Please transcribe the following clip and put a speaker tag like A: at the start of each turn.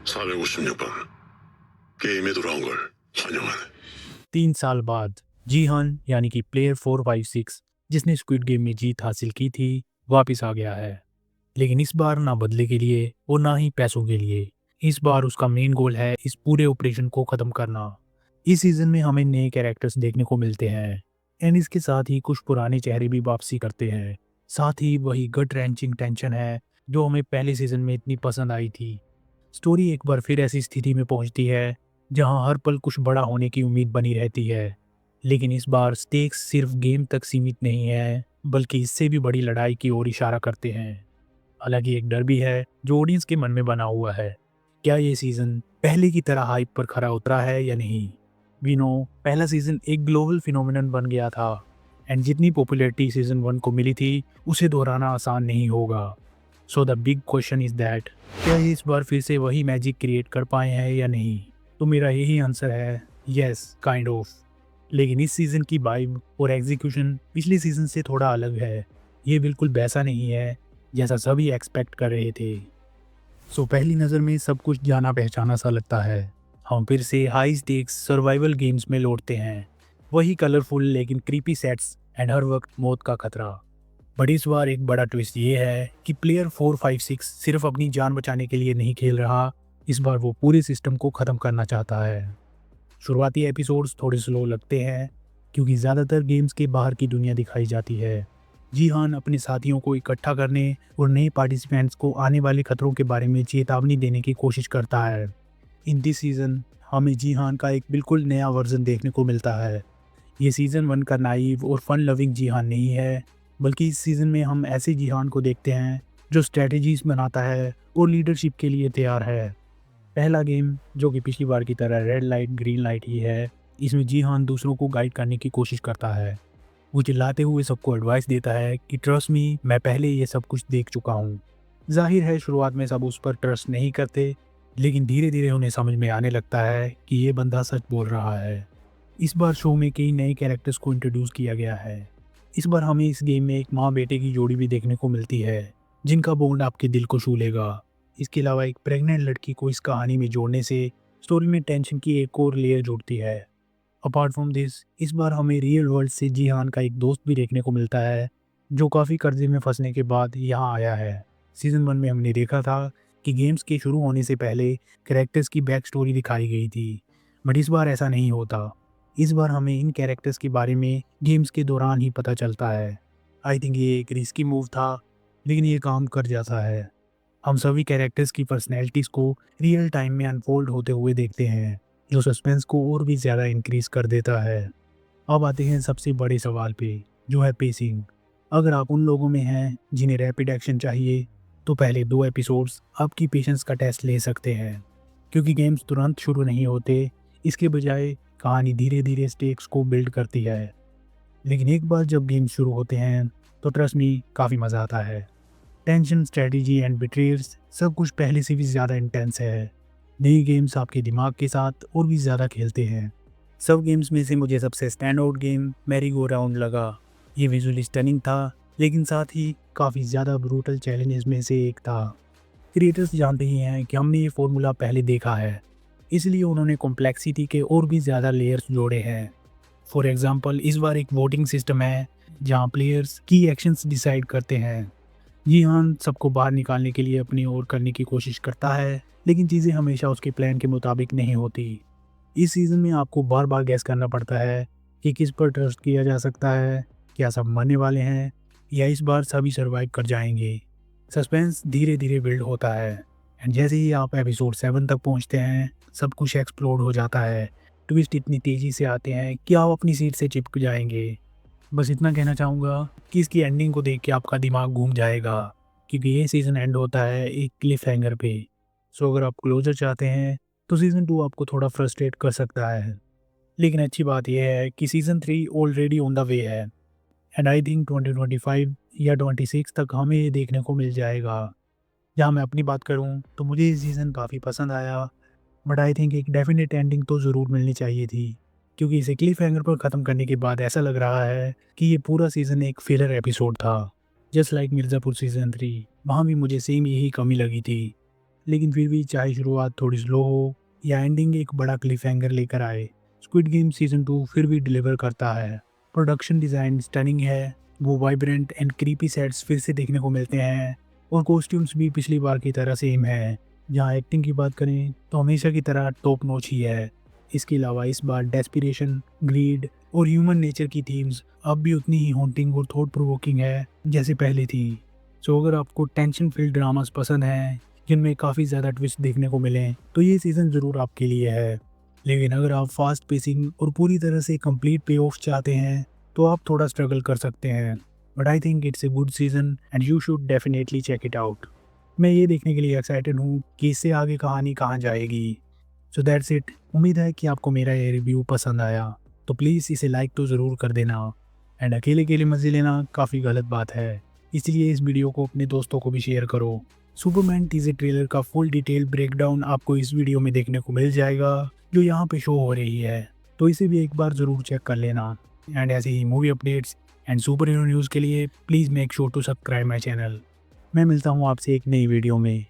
A: 456번 게임에 돌아온 걸 환영하네.
B: 3 साल बाद जीहान यानी कि प्लेयर 456 जिसने स्क्विड गेम में जीत हासिल की थी वापस आ गया है। लेकिन इस बार ना बदले के लिए और ना ही पैसों के लिए। इस बार उसका मेन गोल है इस पूरे ऑपरेशन को ख़त्म करना। इस सीज़न में हमें नए कैरेक्टर्स देखने को मिलते हैं एंड इसके साथ ही कुछ पुराने चेहरे भी वापसी करते हैं। साथ ही वही गट रेंचिंग टेंशन है जो हमें पहले सीज़न में इतनी पसंद आई थी। स्टोरी एक बार फिर ऐसी स्थिति में पहुंचती है जहां हर पल कुछ बड़ा होने की उम्मीद बनी रहती है। लेकिन इस बार स्टेक्स सिर्फ गेम तक सीमित नहीं है बल्कि इससे भी बड़ी लड़ाई की ओर इशारा करते हैं। हालांकि एक डर भी है जो ऑडियंस के मन में बना हुआ है। क्या ये सीज़न पहले की तरह हाइप पर खरा उतरा है या नहीं? वी नो पहला सीज़न एक ग्लोबल फिनोमिनन बन गया था एंड जितनी पॉपुलैरिटी सीज़न 1 को मिली थी उसे दोहराना आसान नहीं होगा। So the big question is that क्या ये इस बार फिर से वही मैजिक क्रिएट कर पाए हैं या नहीं? तो मेरा यही आंसर है यस काइंड ऑफ। लेकिन इस सीज़न की वाइब और एग्जीक्यूशन पिछले सीज़न से थोड़ा अलग है। ये बिल्कुल वैसा नहीं है जैसा सभी एक्सपेक्ट कर रहे थे। सो पहली नज़र में सब कुछ जाना पहचाना सा लगता है। हम फिर से हाई स्टेक्स सर्वाइवल गेम्स में लौटते हैं। वही कलरफुल लेकिन क्रीपी सेट्स एंड हर वक्त मौत का खतरा। बट इस बार एक बड़ा ट्विस्ट ये है कि प्लेयर 456 सिर्फ अपनी जान बचाने के लिए नहीं खेल रहा। इस बार वो पूरे सिस्टम को ख़त्म करना चाहता है। शुरुआती एपिसोड्स थोड़े स्लो लगते हैं क्योंकि ज़्यादातर गेम्स के बाहर की दुनिया दिखाई जाती है। जीहान अपने साथियों को इकट्ठा करने और नए पार्टिसिपेंट्स को आने वाले खतरों के बारे में चेतावनी देने की कोशिश करता है। इन दिस सीज़न हमें जीहान का एक बिल्कुल नया वर्जन देखने को मिलता है। ये सीज़न 1 का नाइव और फन लविंग जीहान नहीं है बल्कि इस सीज़न में हम ऐसे जीहान को देखते हैं जो स्ट्रेटजीज बनाता है और लीडरशिप के लिए तैयार है। पहला गेम जो कि पिछली बार की तरह रेड लाइट ग्रीन लाइट ही है, इसमें जीहान दूसरों को गाइड करने की कोशिश करता है। वो चिल्लाते हुए सबको एडवाइस देता है कि ट्रस्ट मी, मैं पहले ये सब कुछ देख चुका हूँ। जाहिर है शुरुआत में सब उस पर ट्रस्ट नहीं करते लेकिन धीरे धीरे उन्हें समझ में आने लगता है कि ये बंदा सच बोल रहा है। इस बार शो में कई नए कैरेक्टर्स को इंट्रोड्यूस किया गया है। इस बार हमें इस गेम में एक माँ बेटे की जोड़ी भी देखने को मिलती है जिनका बॉन्ड आपके दिल को छू लेगा। इसके अलावा एक प्रेग्नेंट लड़की को इस कहानी में जोड़ने से स्टोरी में टेंशन की एक और लेयर जुड़ती है। अपार्ट फ्रॉम दिस इस बार हमें रियल वर्ल्ड से जीहान का एक दोस्त भी देखने को मिलता है जो काफ़ी कर्जे में फंसने के बाद यहाँ आया है। सीज़न 1 में हमने देखा था कि गेम्स के शुरू होने से पहले कैरेक्टर्स की बैक स्टोरी दिखाई गई थी बट इस बार ऐसा नहीं होता। इस बार हमें इन कैरेक्टर्स के बारे में गेम्स के दौरान ही पता चलता है। आई थिंक ये एक रिस्की मूव था लेकिन ये काम कर जाता है। हम सभी कैरेक्टर्स की पर्सनैलिटीज़ को रियल टाइम में अनफोल्ड होते हुए देखते हैं जो सस्पेंस को और भी ज़्यादा इंक्रीज कर देता है। अब आते हैं सबसे बड़े सवाल पे जो है पेसिंग। अगर आप उन लोगों में हैं जिन्हें रैपिड एक्शन चाहिए तो पहले 2 एपिसोड्स आपकी पेशेंस का टेस्ट ले सकते हैं क्योंकि गेम्स तुरंत शुरू नहीं होते। इसके बजाय कहानी धीरे धीरे स्टेक्स को बिल्ड करती है। लेकिन एक बार जब गेम शुरू होते हैं तो ट्रस्ट मी काफ़ी मज़ा आता है। टेंशन, स्ट्रेटजी एंड बिट्रेयल्स सब कुछ पहले से भी ज़्यादा इंटेंस है। नई गेम्स आपके दिमाग के साथ और भी ज़्यादा खेलते हैं। सब गेम्स में से मुझे सबसे stand out game merry go round लगा। ये विजुअली स्टनिंग था लेकिन साथ ही काफ़ी ज़्यादा ब्रूटल चैलेंजेस में से एक था। क्रिएटर्स जानते ही हैं कि हमने ये फॉर्मूला पहले देखा है, इसलिए उन्होंने कॉम्प्लेक्सिटी के और भी ज़्यादा लेयर्स जोड़े हैं। फॉर एग्जांपल इस बार एक वोटिंग सिस्टम है जहां प्लेयर्स की एक्शंस डिसाइड करते हैं। जीहान सबको बाहर निकालने के लिए अपनी ओर करने की कोशिश करता है लेकिन चीज़ें हमेशा उसके प्लान के मुताबिक नहीं होती। इस सीज़न में आपको बार बार गैस करना पड़ता है कि किस पर ट्रस्ट किया जा सकता है, क्या सब मरने वाले हैं या इस बार सभी सर्वाइव कर जाएंगे। सस्पेंस धीरे धीरे बिल्ड होता है एंड जैसे ही आप एपिसोड 7 तक पहुंचते हैं सब कुछ एक्सप्लोड हो जाता है। ट्विस्ट इतनी तेज़ी से आते हैं कि आप अपनी सीट से चिपक जाएंगे। बस इतना कहना चाहूँगा कि इसकी एंडिंग को देख के आपका दिमाग घूम जाएगा क्योंकि ये सीज़न एंड होता है एक क्लिफ हैंगर पे। सो अगर आप क्लोजर चाहते हैं तो सीज़न 2 आपको थोड़ा फ्रस्ट्रेट कर सकता है। लेकिन अच्छी बात यह है कि season 3 already on the way है एंड आई थिंक 2025 या 26 तक हमें ये देखने को मिल जाएगा। जहाँ मैं अपनी बात करूँ तो मुझे ये सीज़न काफ़ी पसंद आया बट आई थिंक एक डेफिनेट एंडिंग तो ज़रूर मिलनी चाहिए थी क्योंकि इसे क्लिफ हैंगर पर ख़त्म करने के बाद ऐसा लग रहा है कि ये पूरा सीज़न एक फिलर एपिसोड था। जस्ट लाइक मिर्ज़ापुर सीज़न 3, वहाँ भी मुझे सेम यही कमी लगी थी। लेकिन फिर भी चाहे शुरुआत थोड़ी स्लो हो या एंडिंग एक बड़ा क्लिफहैंगर लेकर आए, स्क्विड गेम सीजन 2 फिर भी डिलीवर करता है। प्रोडक्शन डिज़ाइन स्टनिंग है, वो वाइब्रेंट एंड क्रीपी सेट्स फिर से देखने को मिलते हैं और कॉस्ट्यूम्स भी पिछली बार की तरह सेम है। जहाँ एक्टिंग की बात करें तो हमेशा की तरह टॉप नॉच ही है। इसके अलावा इस बार डेस्पिरेशन, ग्रीड और ह्यूमन नेचर की थीम्स अब भी उतनी ही हॉन्टिंग और थॉट प्रोवोकिंग है जैसे पहले थी। सो अगर आपको टेंशन फिल्ड ड्रामास पसंद हैं जिनमें काफ़ी ज़्यादा ट्विस्ट देखने को मिलें तो ये सीज़न ज़रूर आपके लिए है। लेकिन अगर आप फास्ट पेसिंग और पूरी तरह से कंप्लीट पे ऑफ चाहते हैं तो आप थोड़ा स्ट्रगल कर सकते हैं। But I think it's a good season and you should definitely check it out. मैं ये देखने के लिए एक्साइटेड हूँ कि इससे आगे कहानी कहाँ जाएगी। So that's it. उम्मीद है कि आपको मेरा ये रिव्यू पसंद आया, तो प्लीज़ इसे लाइक तो ज़रूर कर देना। एंड अकेले के लिए मज़े लेना काफ़ी गलत बात है, इसलिए इस वीडियो को अपने दोस्तों को भी शेयर करो। सुपरमैन टीजर ट्रेलर का फुल डिटेल ब्रेकडाउन आपको इस वीडियो में देखने को मिल जाएगा जो यहाँ पे शो हो रही है, तो इसे भी एक बार ज़रूर चेक कर लेना। एंड ऐसे ही movie updates and super hero news के लिए please make sure to subscribe my channel. मैं मिलता हूँ आपसे एक नई वीडियो में।